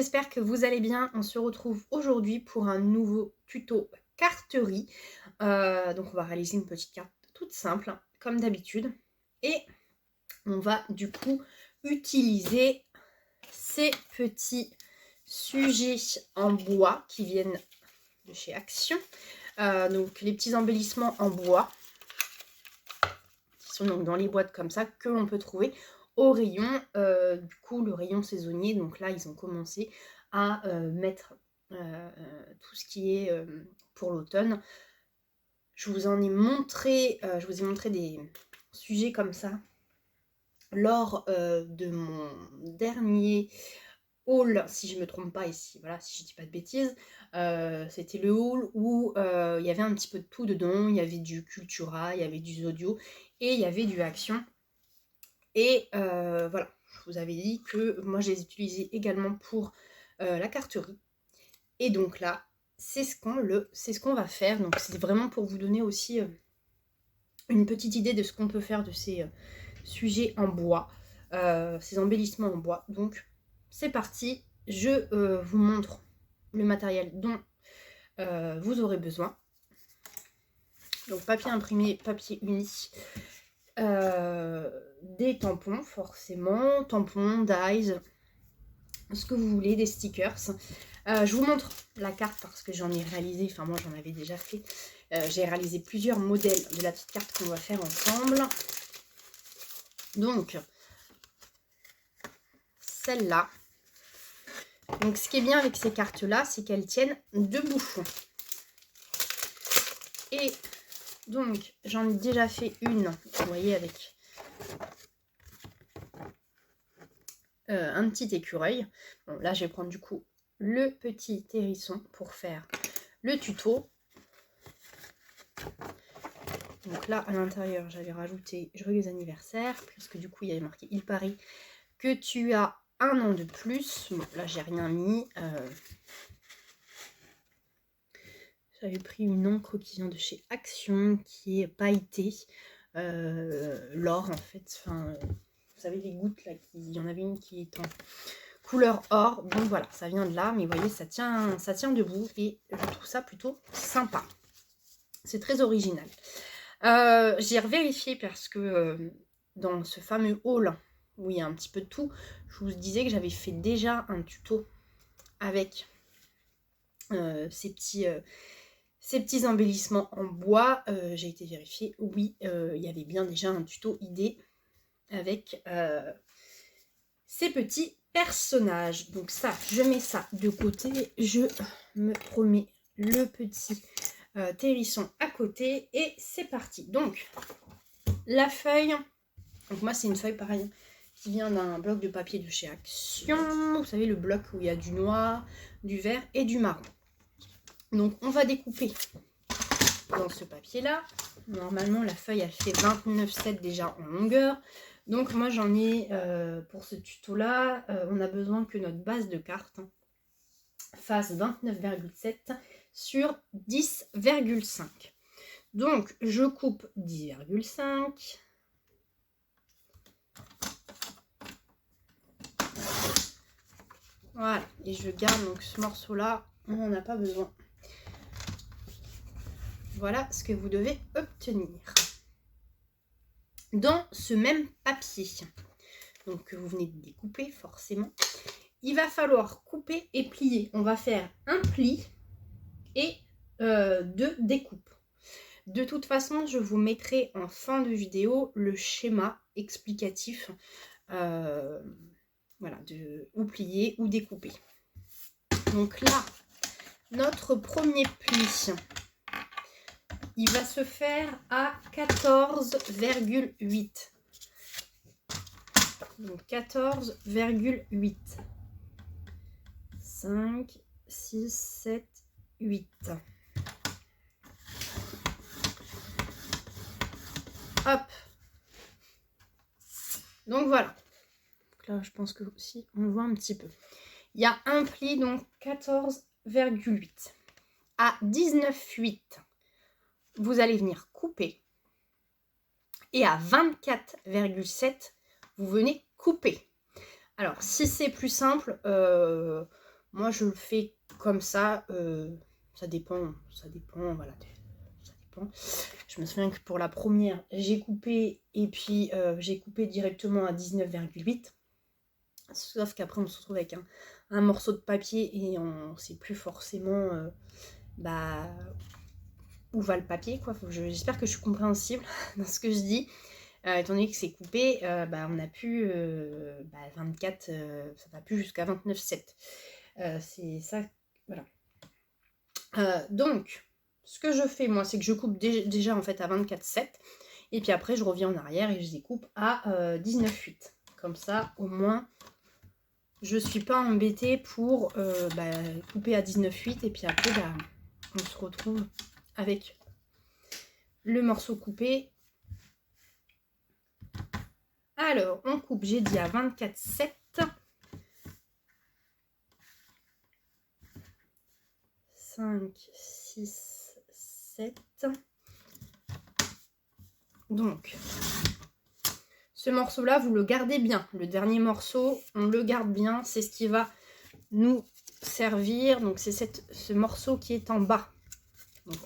j'espère que vous allez bien. On se retrouve aujourd'hui pour un nouveau tuto carterie. Donc on va réaliser une petite carte toute simple, comme d'habitude. Et on va du coup utiliser ces petits sujets en bois qui viennent de chez Action. Donc les petits embellissements en bois qui sont donc dans les boîtes comme ça que l'on peut trouver au rayon, du coup le rayon saisonnier. Donc là ils ont commencé à mettre tout ce qui est pour l'automne. Je vous ai montré des sujets comme ça lors de mon dernier haul, si je me trompe pas ici, voilà, si je dis pas de bêtises. C'était le haul où il y avait un petit peu de tout dedans. Il y avait du Cultura, il y avait du Zodio et il y avait du Action. Et voilà, je vous avais dit que moi je les utilisais également pour la carterie. Et donc là, c'est ce qu'on va faire. Donc c'est vraiment pour vous donner aussi une petite idée de ce qu'on peut faire de ces sujets en bois, ces embellissements en bois. Donc c'est parti, je vous montre le matériel dont vous aurez besoin. Donc papier imprimé, papier uni, des tampons forcément, tampons, dies, ce que vous voulez, des stickers. Je vous montre la carte parce que j'en ai réalisé, enfin moi j'en avais déjà fait. J'ai réalisé plusieurs modèles de la petite carte qu'on va faire ensemble. Donc, celle-là. Donc ce qui est bien avec ces cartes-là, c'est qu'elles tiennent debout. Et donc, j'en ai déjà fait une, vous voyez, avec un petit écureuil. Bon, là, je vais prendre du coup le petit hérisson pour faire le tuto. Donc là, à l'intérieur, j'avais rajouté joyeux anniversaire, puisque du coup, il y avait marqué « Il paraît que tu as un an de plus ». Bon, là, j'ai rien mis. J'avais pris une encre qui vient de chez Action, qui est pailletée. L'or, en fait. Enfin, vous savez, les gouttes, là, il y en avait une qui est en couleur or. Donc voilà, ça vient de là. Mais vous voyez, ça tient debout. Et je trouve ça plutôt sympa. C'est très original. J'ai revérifié parce que dans ce fameux haul où il y a un petit peu de tout, je vous disais que j'avais fait déjà un tuto avec ces petits embellissements en bois. J'ai été vérifier, oui, il y avait bien déjà un tuto idée avec ces petits personnages. Donc ça, je mets ça de côté. Je me remets le petit hérisson à côté et c'est parti. Donc la feuille, donc moi c'est une feuille pareille qui vient d'un bloc de papier de chez Action. Vous savez, le bloc où il y a du noir, du vert et du marron. Donc on va découper dans ce papier là. Normalement la feuille elle fait 29,7 déjà en longueur. Donc moi j'en ai pour ce tuto là, on a besoin que notre base de carte fasse 29,7 sur 10,5. Donc je coupe 10,5. Voilà, et je garde donc ce morceau là, on n'en a pas besoin. Voilà ce que vous devez obtenir. Dans ce même papier, donc que vous venez de découper forcément, il va falloir couper et plier. On va faire un pli et deux découpes. De toute façon, je vous mettrai en fin de vidéo le schéma explicatif, voilà, de ou plier ou découper. Donc là, notre premier pli, il va se faire à 14,8. Donc 14,8. 5, 6, 7, 8. Hop. Donc voilà. Donc là, je pense que aussi, on le voit un petit peu. Il y a un pli, donc 14,8. À 19,8. Vous allez venir couper et à 24,7 vous venez couper. Alors si c'est plus simple, Moi, je le fais comme ça. Ça dépend, voilà. Ça dépend. Je me souviens que pour la première, j'ai coupé et puis j'ai coupé directement à 19,8. Sauf qu'après, on se retrouve avec un morceau de papier et on ne sait plus forcément bah, où va le papier, quoi. J'espère que je suis compréhensible dans ce que je dis. Étant donné que c'est coupé, bah, on a pu 24, ça va plus jusqu'à 29,7. C'est ça, voilà. Donc, ce que je fais, moi, c'est que je coupe déjà en fait à 24,7. Et puis après, je reviens en arrière et je découpe à 19,8. Comme ça, au moins, je suis pas embêtée pour couper à 19,8. Et puis après, on se retrouve avec le morceau coupé. Alors, on coupe, j'ai dit à 24,7. 5, 6, 7. Donc, ce morceau-là, vous le gardez bien. Le dernier morceau, on le garde bien. C'est ce qui va nous servir. Donc, c'est ce morceau qui est en bas. Donc,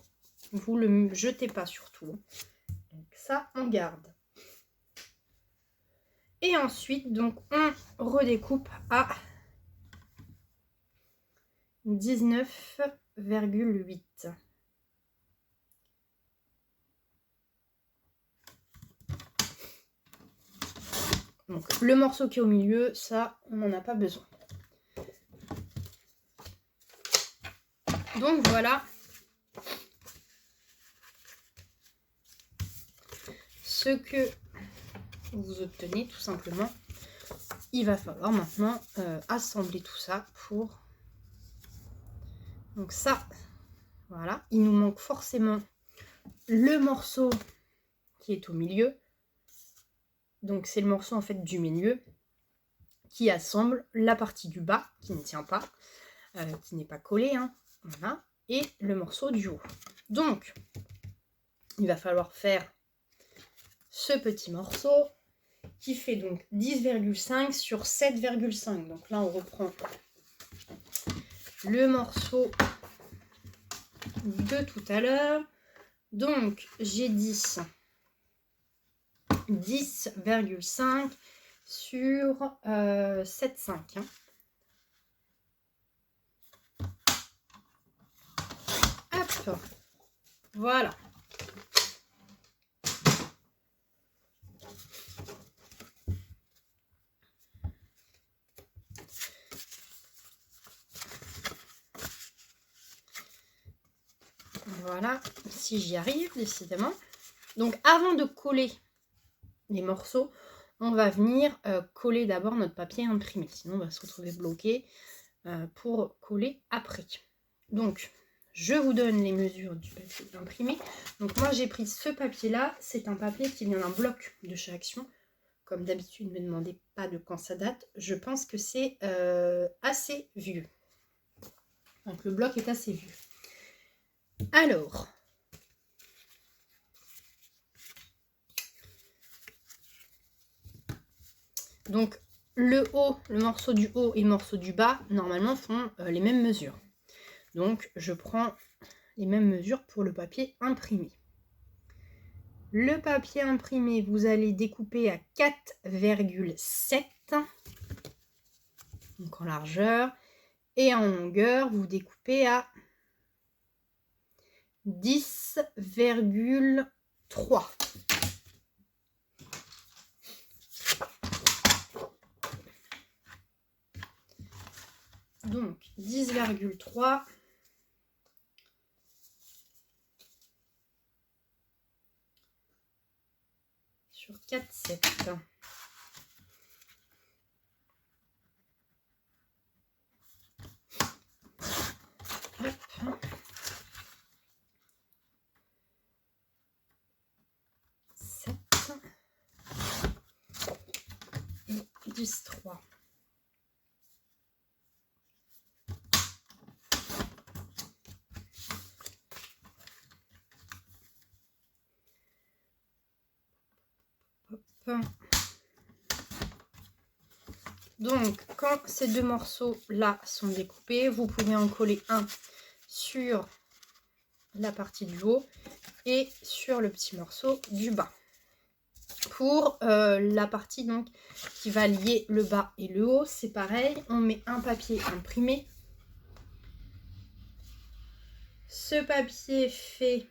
vous le jetez pas surtout. Donc, ça, on garde. Et ensuite, donc, on redécoupe à 19,8. Donc, le morceau qui est au milieu, ça, on n'en a pas besoin. Donc, voilà ce que vous obtenez, tout simplement. Il va falloir maintenant assembler tout ça pour... Donc ça, voilà. Il nous manque forcément le morceau qui est au milieu. Donc c'est le morceau en fait du milieu qui assemble la partie du bas qui ne tient pas, qui n'est pas collé, hein, voilà, et le morceau du haut. Donc il va falloir faire ce petit morceau qui fait donc 10,5 sur 7,5. Donc là on reprend le morceau de tout à l'heure. Donc j'ai 10,5 sur 7,5. Hein. Hop, voilà. Voilà, si j'y arrive, décidément. Donc, avant de coller les morceaux, on va venir coller d'abord notre papier imprimé. Sinon, on va se retrouver bloqué pour coller après. Donc, je vous donne les mesures du papier imprimé. Donc, moi, j'ai pris ce papier-là. C'est un papier qui vient d'un bloc de chez Action. Comme d'habitude, ne me demandez pas de quand ça date. Je pense que c'est assez vieux. Donc, le bloc est assez vieux. Alors, donc le morceau du haut et le morceau du bas, normalement, font les mêmes mesures. Donc, je prends les mêmes mesures pour le papier imprimé. Le papier imprimé, vous allez découper à 4,7, donc en largeur, et en longueur, vous découpez à 10,3. Donc 10,3 sur 4,7. Hop. 7 et 10,3. Donc, quand ces deux morceaux-là sont découpés, vous pouvez en coller un sur la partie du haut et sur le petit morceau du bas. Pour la partie donc qui va lier le bas et le haut, c'est pareil, on met un papier imprimé. Ce papier fait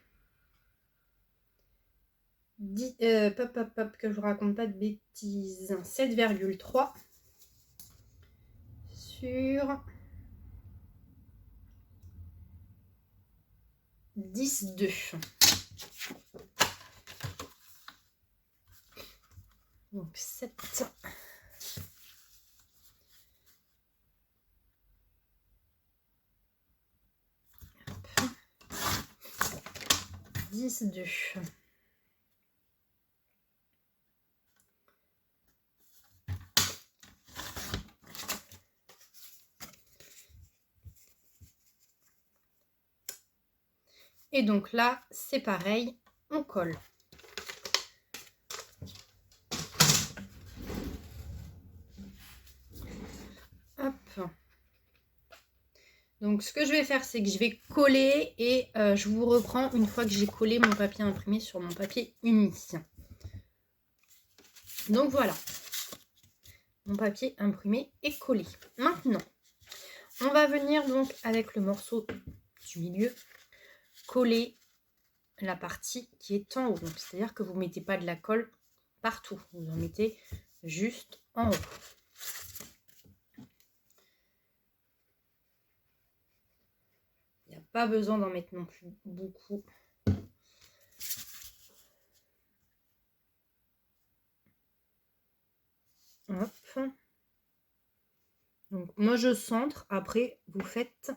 10, que je vous raconte pas de bêtises, 7,3 sur 10,2. Donc 7. 10,2. Et donc là, c'est pareil, on colle. Hop. Donc ce que je vais faire, c'est que je vais coller et je vous reprends une fois que j'ai collé mon papier imprimé sur mon papier uni. Donc voilà, mon papier imprimé est collé. Maintenant, on va venir donc avec le morceau du milieu coller la partie qui est en haut. Donc c'est-à-dire que vous ne mettez pas de la colle partout, vous en mettez juste en haut. Il n'y a pas besoin d'en mettre non plus beaucoup. Hop. Donc moi je centre, après vous faites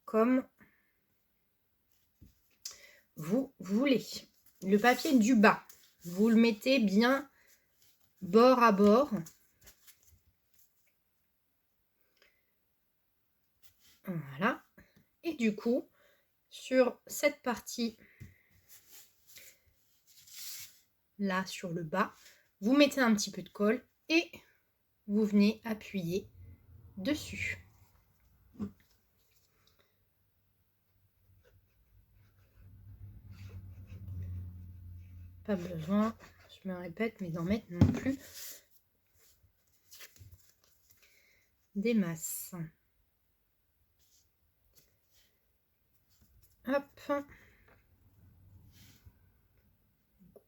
comme vous voulez. Le papier du bas, vous le mettez bien bord à bord. Voilà. Et du coup, sur cette partie là, sur le bas, vous mettez un petit peu de colle et vous venez appuyer dessus. Pas besoin, je me répète, mais d'en mettre non plus des masses. Hop.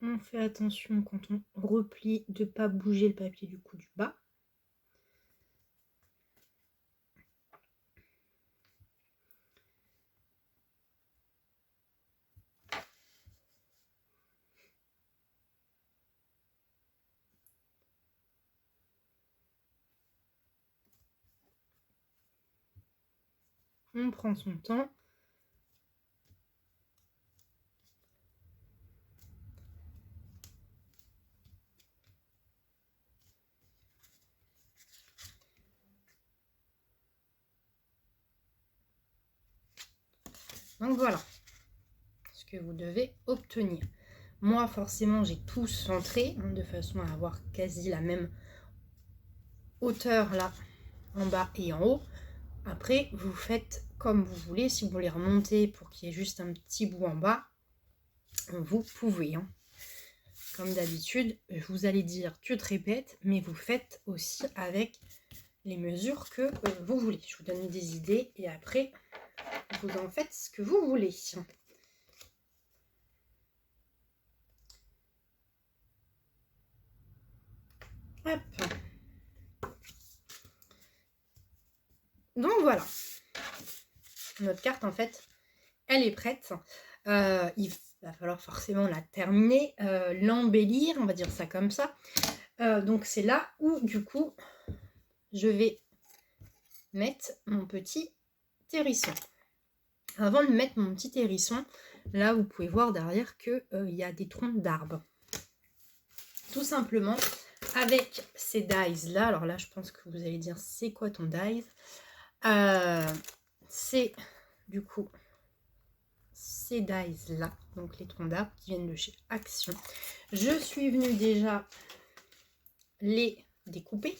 On fait attention quand on replie de ne pas bouger le papier du coup du bas. On prend son temps. Donc voilà ce que vous devez obtenir. Moi forcément j'ai tout centré de façon à avoir quasi la même hauteur là en bas et en haut. Après vous faites comme vous voulez, si vous voulez remonter pour qu'il y ait juste un petit bout en bas, vous pouvez. Comme d'habitude, vous allez dire tu te répètes, mais vous faites aussi avec les mesures que vous voulez. Je vous donne des idées et après vous en faites ce que vous voulez. Hop. Donc voilà, notre carte en fait, elle est prête. Il va falloir forcément la terminer, l'embellir, on va dire ça comme ça. Donc c'est là où du coup je vais mettre mon petit hérisson. Avant de mettre mon petit hérisson, là vous pouvez voir derrière que il y a des troncs d'arbres. Tout simplement avec ces dies là, alors là je pense que vous allez dire c'est quoi ton dies, c'est du coup ces dies là, donc les troncs d'arbres qui viennent de chez Action. Je suis venue déjà les découper.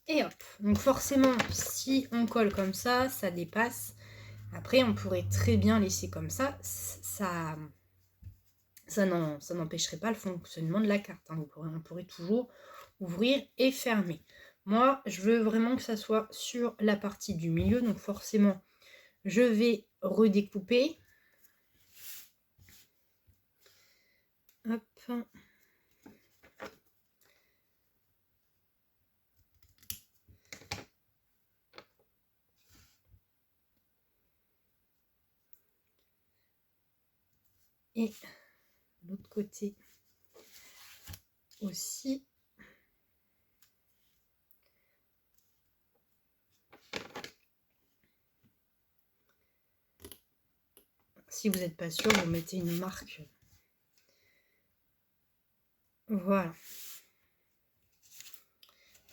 Et hop. Donc forcément, si on colle comme ça dépasse. Après, on pourrait très bien laisser comme ça. Ça n'empêcherait pas le fonctionnement de la carte. Hein. On pourrait toujours ouvrir et fermer. Moi, je veux vraiment que ça soit sur la partie du milieu. Donc forcément, je vais redécouper. Hop. Et l'autre côté aussi. Si vous n'êtes pas sûr, vous mettez une marque. Voilà.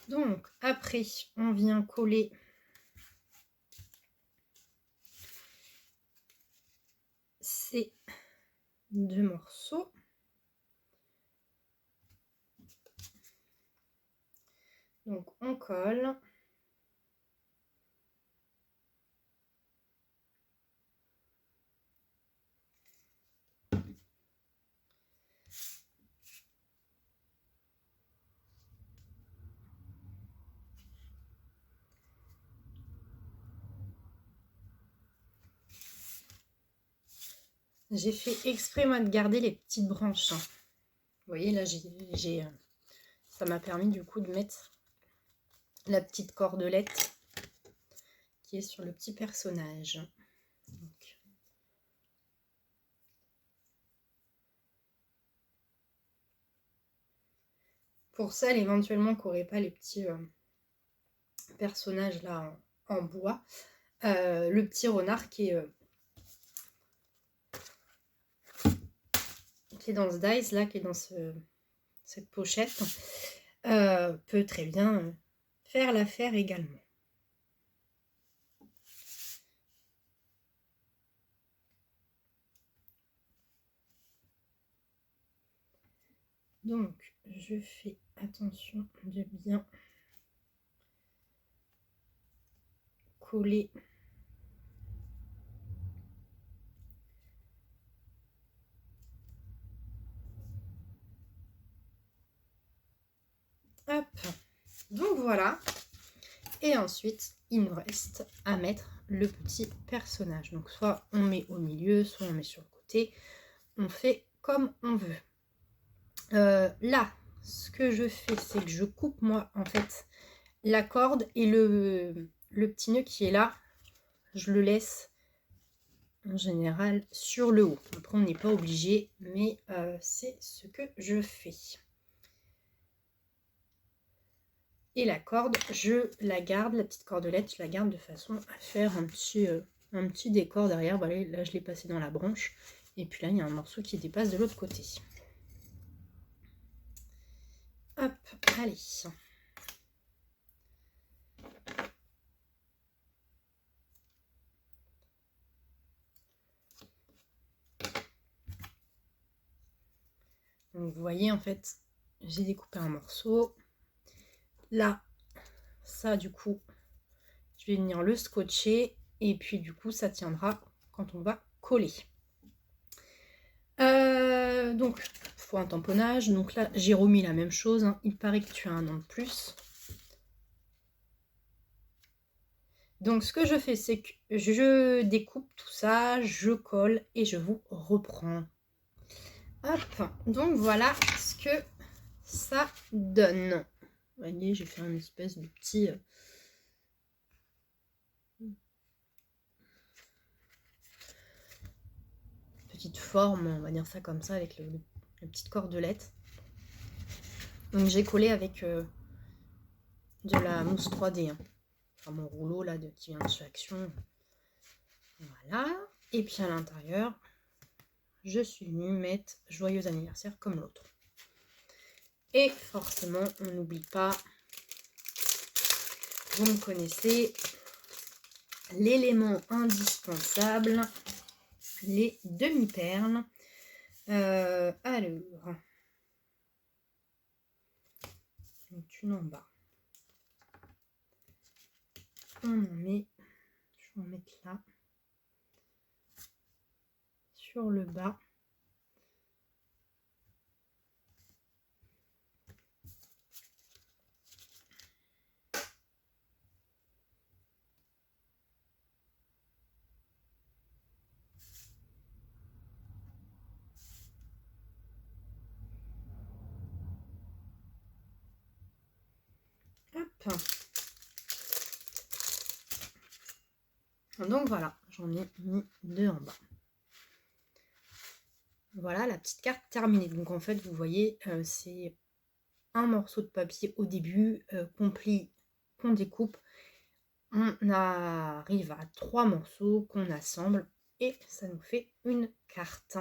Donc, après, on vient coller ces deux morceaux. Donc, on colle. J'ai fait exprès, moi, de garder les petites branches. Hein. Vous voyez, là, ça m'a permis, du coup, de mettre la petite cordelette qui est sur le petit personnage. Donc, pour celles, éventuellement, qui n'auraient pas les petits personnages, là, en bois, le petit renard qui est dans ce dice là, qui est dans cette pochette, peut très bien faire l'affaire également. Donc je fais attention de bien coller hop, donc voilà. Et ensuite, il nous reste à mettre le petit personnage. Donc, soit on met au milieu, soit on met sur le côté. On fait comme on veut. Là, ce que je fais, c'est que je coupe, moi, en fait, la corde et le petit nœud qui est là, je le laisse, en général, sur le haut. Après, on n'est pas obligé, mais c'est ce que je fais. Et la corde, je la garde, la petite cordelette, je la garde de façon à faire un petit décor derrière. Voilà, là, je l'ai passé dans la branche. Et puis là, il y a un morceau qui dépasse de l'autre côté. Hop, allez. Donc, vous voyez, en fait, j'ai découpé un morceau. Là, ça, du coup, je vais venir le scotcher. Et puis, du coup, ça tiendra quand on va coller. Donc, il faut un tamponnage. Donc là, j'ai remis la même chose. Hein. Il paraît que tu as un an de plus. Donc, ce que je fais, c'est que je découpe tout ça, je colle et je vous reprends. Hop, donc voilà ce que ça donne. Vous voyez, j'ai fait une espèce de petit... petite forme, on va dire ça comme ça, avec la petite cordelette. Donc j'ai collé avec de la mousse 3D. Hein. Enfin, mon rouleau là qui vient de chez Action. Voilà. Et puis à l'intérieur, je suis venue mettre joyeux anniversaire comme l'autre. Et forcément, on n'oublie pas, vous me connaissez, l'élément indispensable, les demi-perles. Alors, Donc une en bas. On en met, je vais en mettre là, sur le bas. Hop. Donc voilà, j'en ai mis 2 en bas. Voilà la petite carte terminée. Donc en fait, vous voyez, c'est un morceau de papier au début, qu'on plie, qu'on découpe. On arrive à 3 morceaux qu'on assemble et ça nous fait une carte.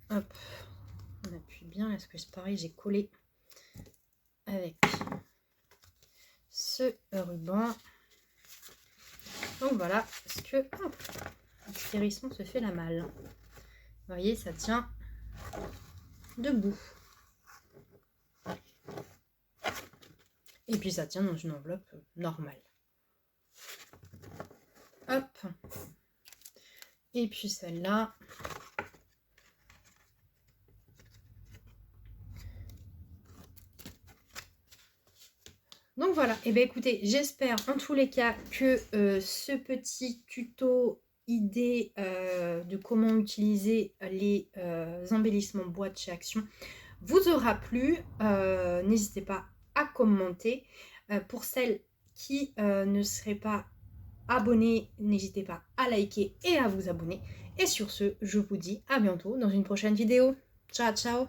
Hop, on appuie bien là, parce que c'est pareil, j'ai collé avec ce ruban. Donc voilà, parce que l'atterrissement se fait la malle. Vous voyez, ça tient debout. Et puis ça tient dans une enveloppe normale. Hop. Et puis celle-là. Donc voilà, et bien écoutez, j'espère en tous les cas que ce petit tuto idée de comment utiliser les embellissements boîte chez Action vous aura plu. N'hésitez pas à commenter. Pour celles qui ne seraient pas abonnées, n'hésitez pas à liker et à vous abonner. Et sur ce, je vous dis à bientôt dans une prochaine vidéo. Ciao, ciao!